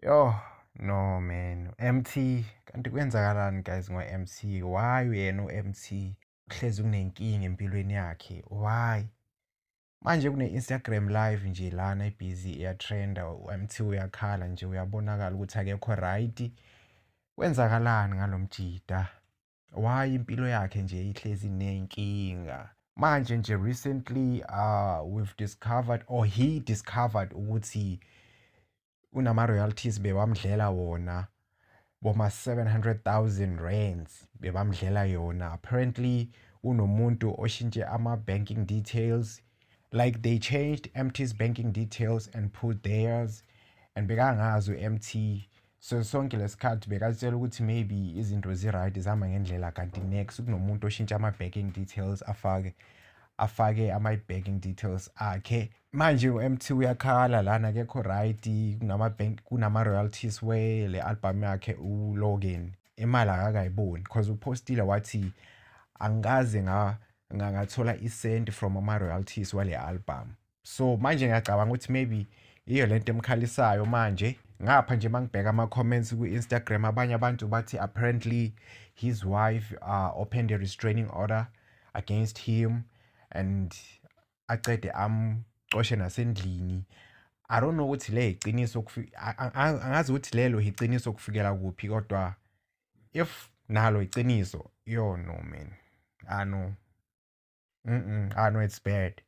Yo, no man. MT, kanti kwenzakalani guys ngo-MC? Why yena u-MC kuhlezi kunenkinga empilweni yakhe? Why? Manje kune-Instagram live nje lana ibhizi iyatrenda, u-MC uyakhala nje uyabonakala ukuthi akekho right. Kwenzakalani ngalomjida? Why impilo yakhe nje ihlezi nenkinga? Manje nje recently we've discovered or he discovered ukuthi unama-royalties bebamdlela wona boma 700,000 rands bebamdlela yona. Apparently unomuntu oshintshe ama-banking details, like they changed MT's banking details and put theirs, and bekangazi u-MT so sonke lesikhathi bekatshela ukuthi maybe izinto zi-right zihamba ngendlela, kanti next kunomuntu oshintsha ama-banking details afake ama-banking details akhe. Manje u-MT uyakhala lana akekho right, kunama-royalties le album yakhe uLogan imali akakayiboni because upostile wathi angikaze ngathola isenti from ama-royalties wale album. So manje ngiyacabanga ukuthi maybe iyo lento emkhalisayo manje. Ngapha nje mangibheka ama-comments ku-Instagram, abanye abantu bathi apparently his wife opened a restraining order against him and acede amxoshe nasendlini. I don't know ukuthi le iqiniso angazi ukuthi lelo iqiniso kufikela kuphi, kodwa if nalo iqiniso, yo no man, I know. I know it's bad.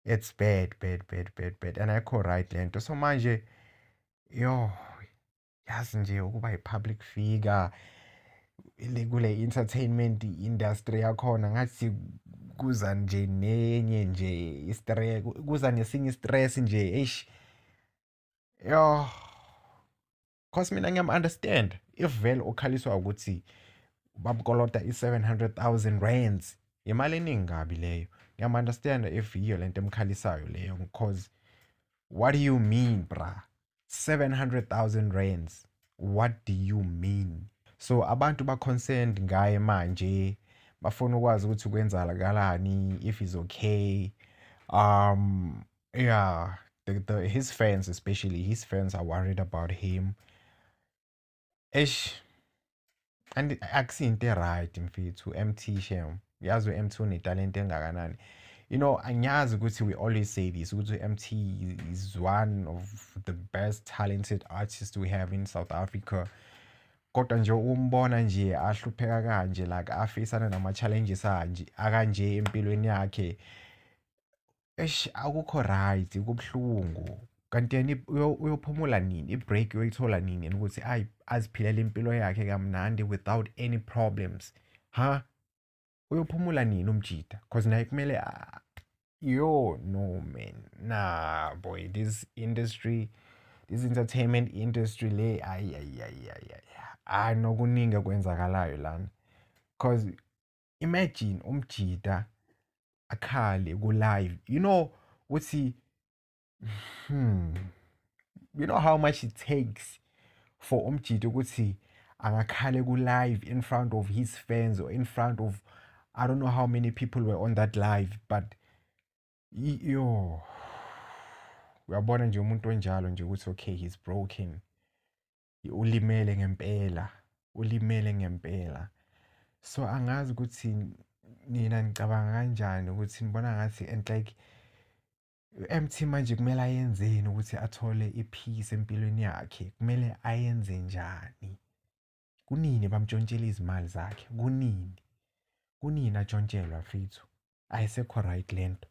It's bad and ayikho right lento. So manje yo yazi nje ukuba i-public figure kule entertainment industry yakhona ngathi kuza nje nenye nje i-stress, kuza nesinye i-stress nje eish. Yo, cause mina ngiyam-understand if vele ukhaliswa ukuthi bamkolota i-700,000 rands, imali eningi kabi leyo. Ngiyam-understand if yiyo lento emkhalisayo leyo, because what do you mean bra? 700,000 rands, what do you mean? So abantu ba-concerned ngaye manje bafuna ukwazi ukuthi kwenzakalani, if he's okay. Yeah, his fans, especially his fans, are worried about him. And akusiyinto right mfethu, MT shem. Yazi u-MT unetalente engakanani. You know, angiyazi ukuthi we always say this ukuthi MT is one of the best talented artists we have in South Africa. Kodwa nje umbona nje ahlupheka kanje, like afisana nama-challenges akanje empilweni yakhe. Akukho right, kubuhlungu. Kanti yena uyophumula nini? I-break uyoyithola nini ukuthi aziphilele impilo yakhe kamnandi without any problems? Uyophumula nini umjida? Because naye kumele yo no man, nah boy, this entertainment industry le nokuningi kwenzakalayo lana. Because imagine umjida akhale ku-live, you know ukuthi you know how much it takes for umjida ukuthi angakhale ku-live in front of his fans or in front of I don't know how many people were on that live, but yo uyabona nje umuntu onjalo nje ukuthi okay, he's broken, ulimele ngempela. So angazi ukuthi nina ngicabanga kanjani, ukuthi nibona ngathi and like MT manje kumele ayenzeni ukuthi athole i-peace empilweni yakhe? Kumele ayenze njani? Kunini bamtshontshela izimali zakhe? Kunini atshontshelwa fethu? Ayisekho right lento.